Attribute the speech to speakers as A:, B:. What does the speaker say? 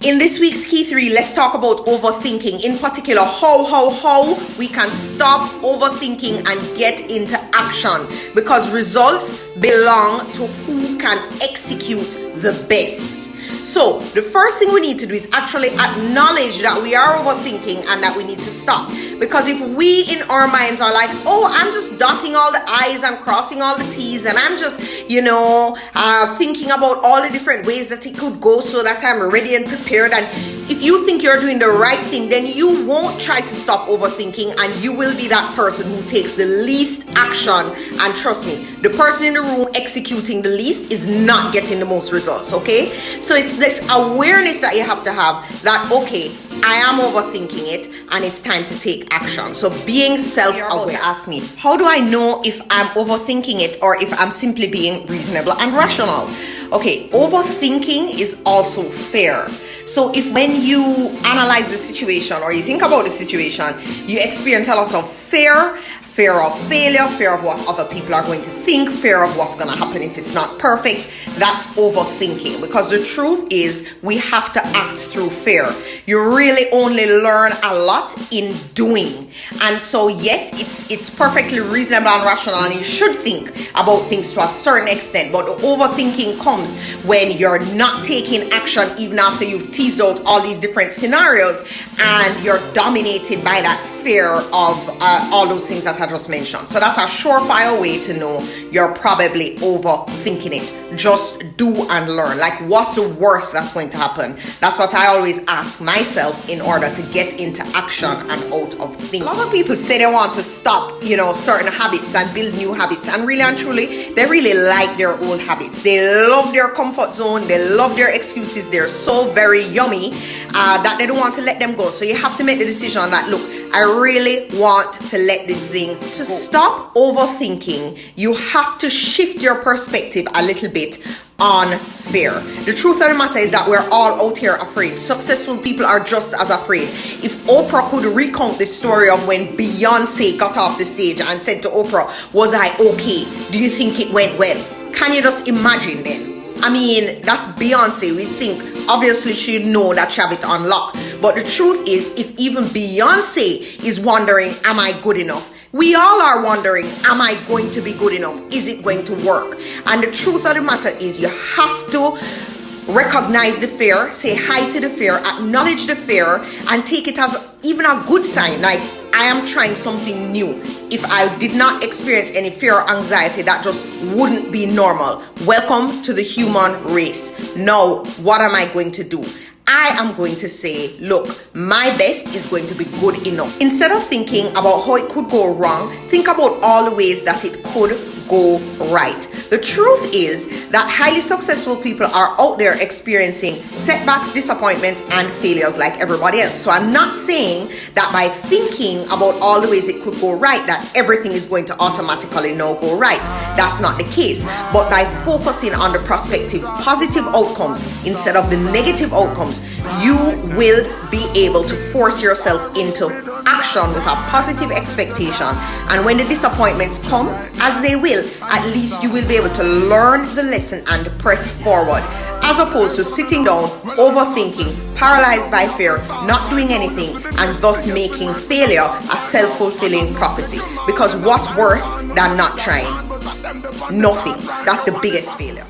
A: In this week's Key 3, let's talk about overthinking. In particular, how we can stop overthinking and get into action. Because results belong to who can execute the best. So, the first thing we need to do is actually acknowledge that we are overthinking and that we need to stop. Because if we in our minds are like, oh, I'm just dotting all the I's and crossing all the T's and I'm just, thinking about all the different ways that it could go so that I'm ready and prepared. And if you think you're doing the right thing, then you won't try to stop overthinking and you will be that person who takes the least action. And trust me, the person in the room executing the least is not getting the most results, okay? So it's this awareness that you have to have that, okay, I am overthinking it and it's time to take action. So being self-aware. Ask me, how do I know if I'm overthinking it or if I'm simply being reasonable and rational? Okay, overthinking is also fair. So if when you analyze the situation or you think about the situation, you experience a lot of fear of failure, fear of what other people are going to think, fear of what's going to happen if it's not perfect, that's overthinking. Because the truth is we have to act through fear. You really only learn a lot in doing. And so yes, it's perfectly reasonable and rational and you should think about things to a certain extent, but the overthinking comes when you're not taking action even after you've teased out all these different scenarios and you're dominated by that fear of all those things that I just mentioned. So that's a surefire way to know you're probably overthinking it. Just do and learn. Like, what's the worst that's going to happen? That's what I always ask myself in order to get into action and out of thinking. A lot of people say they want to stop, certain habits and build new habits, and really and truly, they really like their old habits. They love their comfort zone. They love their excuses. They're so very yummy that they don't want to let them go. So you have to make the decision that, look, I really want to let this thing go. To stop overthinking, you have to shift your perspective a little bit on fear. The truth of the matter is that we're all out here afraid. Successful people are just as afraid. If Oprah could recount the story of when Beyonce got off the stage and said to Oprah, was I okay? Do you think it went well? Can you just imagine then? I mean, that's Beyonce. We think obviously she'd know that she have it on lock. But the truth is, if even Beyonce is wondering, am I good enough? We all are wondering, am I going to be good enough? Is it going to work? And the truth of the matter is you have to recognize the fear, say hi to the fear, acknowledge the fear, and take it as even a good sign. Like, I am trying something new. If I did not experience any fear or anxiety, that just wouldn't be normal. Welcome to the human race. Now, what am I going to do? I am going to say, look, my best is going to be good enough. Instead of thinking about how it could go wrong, think about all the ways that it could go right. The truth is that highly successful people are out there experiencing setbacks, disappointments, and failures like everybody else. So I'm not saying that by thinking about all the ways it could go right, that everything is going to automatically now go right. That's not the case. But by focusing on the prospective positive outcomes instead of the negative outcomes, you will be able to force yourself into action with a positive expectation. And when the disappointments come, as they will, at least you will be able to learn the lesson and press forward, as opposed to sitting down, overthinking, paralyzed by fear, not doing anything, and thus making failure a self-fulfilling prophecy. Because what's worse than not trying? Nothing. That's the biggest failure.